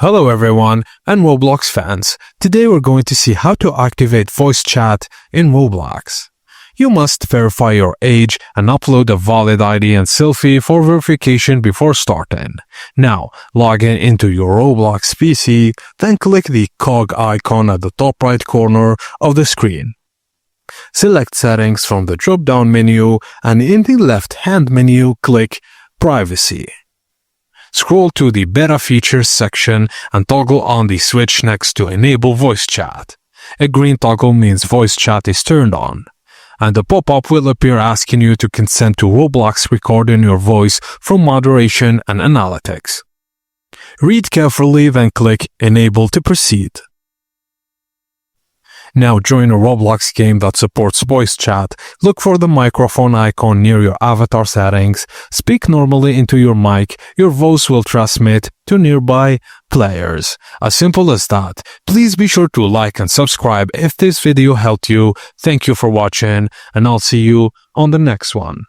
Hello everyone and Roblox fans. Today we're going to see how to activate voice chat in Roblox. You must verify your age and upload a valid ID and selfie for verification before starting. Now, log in into your Roblox PC, then click the cog icon at the top right corner of the screen. Select Settings from the drop-down menu and in the left-hand menu click Privacy. Scroll to the Beta Features section and toggle on the switch next to Enable Voice Chat. A green toggle means voice chat is turned on, and a pop-up will appear asking you to consent to Roblox recording your voice for moderation and analytics. Read carefully, then click Enable to proceed. Now join a Roblox game that supports voice chat. Look for the microphone icon near your avatar settings. Speak normally into your mic. Your voice will transmit to nearby players. As simple as that. Please be sure to like and subscribe if this video helped you. Thank you for watching, and I'll see you on the next one.